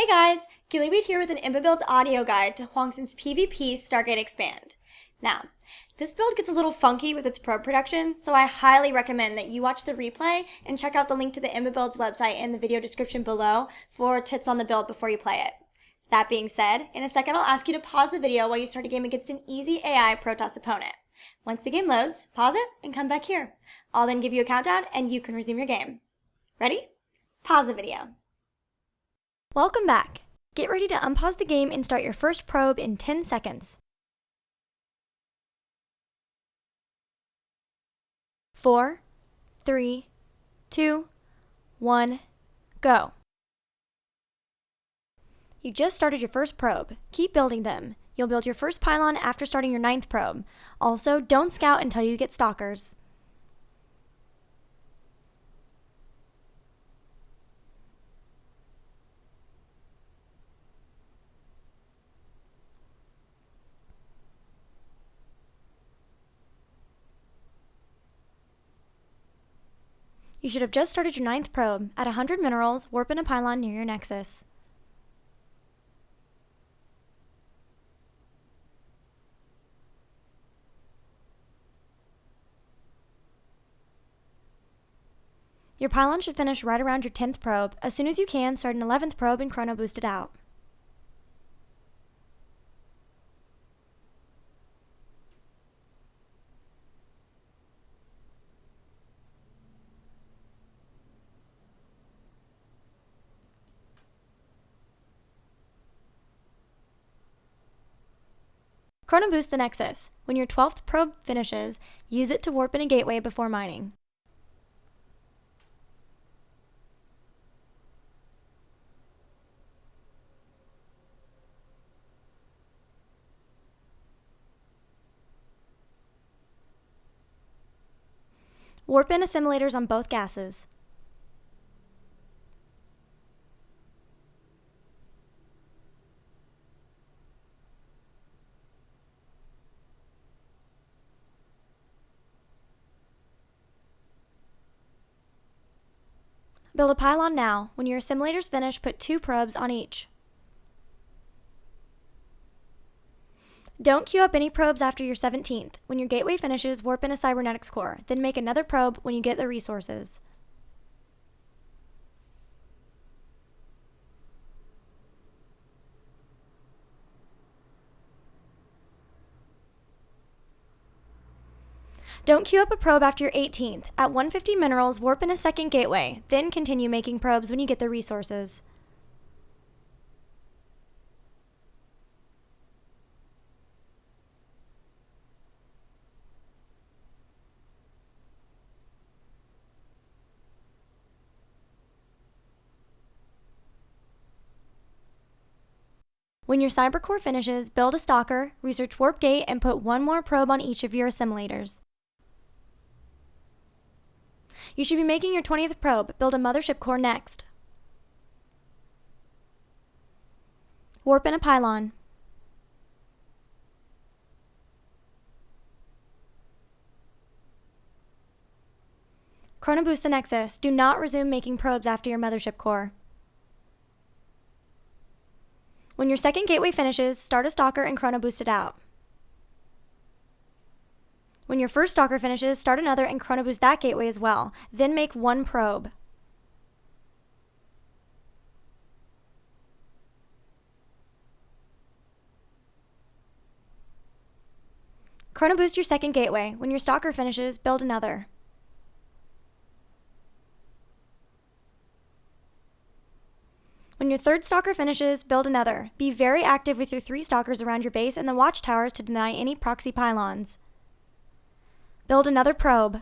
Hey guys, GLHF here with an IMBAbuilds audio guide to HwangSin's PvP Stargate Expand. Now, this build gets a little funky with its probe production, so I highly recommend that you watch the replay and check out the link to the IMBAbuilds website in the video description below for tips on the build before you play it. That being said, in a second I'll ask you to pause the video while you start a game against an easy AI Protoss opponent. Once the game loads, pause it and come back here. I'll then give you a countdown and you can resume your game. Ready? Pause the video. Welcome back. Get ready to unpause the game and start your first probe in 10 seconds. 4, 3, 2, 1, go. You just started your first probe. Keep building them. You'll build your first pylon after starting your 9th probe. Also, don't scout until you get stalkers. You should have just started your 9th probe. At 100 minerals, warp in a pylon near your nexus. Your pylon should finish right around your 10th probe. As soon as you can, start an 11th probe and chrono boost it out. Chrono boost the nexus. When your 12th probe finishes, use it to warp in a gateway before mining. Warp in assimilators on both gases. Build a pylon now. When your assimilators finish, put 2 probes on each. Don't queue up any probes after your 17th. When your gateway finishes, warp in a cybernetics core. Then make another probe when you get the resources. Don't queue up a probe after your 18th. At 150 minerals, warp in a second gateway. Then continue making probes when you get the resources. When your cyber core finishes, build a stalker, research warp gate, and put 1 more probe on each of your assimilators. You should be making your 20th probe. Build a mothership core next. Warp in a pylon. Chrono boost the nexus. Do not resume making probes after your mothership core. When your second gateway finishes, start a stalker and chrono boost it out. When your first stalker finishes, start another and chrono boost that gateway as well. Then make 1 probe. Chrono boost your second gateway. When your stalker finishes, build another. When your 3rd stalker finishes, build another. Be very active with your 3 stalkers around your base and the watchtowers to deny any proxy pylons. Build another probe.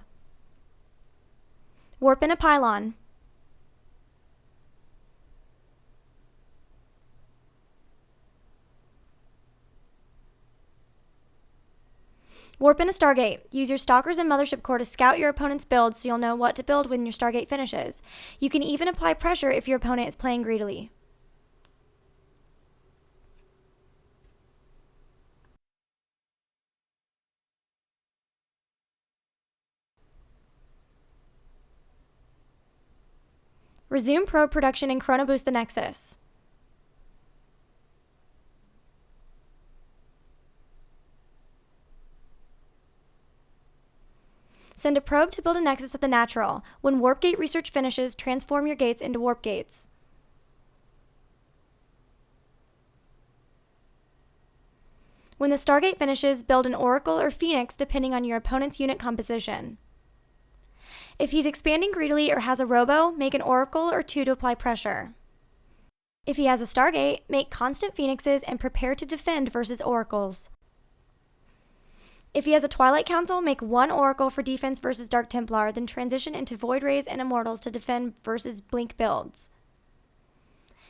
Warp in a pylon. Warp in a Stargate. Use your stalkers and mothership core to scout your opponent's build so you'll know what to build when your Stargate finishes. You can even apply pressure if your opponent is playing greedily. Resume probe production and chrono boost the nexus. Send a probe to build a nexus at the natural. When warp gate research finishes, transform your gates into warp gates. When the Stargate finishes, build an Oracle or Phoenix depending on your opponent's unit composition. If he's expanding greedily or has a robo, make an Oracle or 2 to apply pressure. If he has a Stargate, make constant Phoenixes and prepare to defend versus Oracles. If he has a Twilight Council, make 1 Oracle for defense versus Dark Templar, then transition into Void Rays and Immortals to defend versus Blink builds.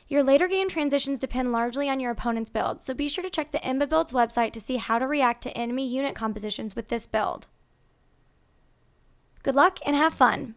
Your later game transitions depend largely on your opponent's build, so be sure to check the IMBAbuilds website to see how to react to enemy unit compositions with this build. Good luck and have fun!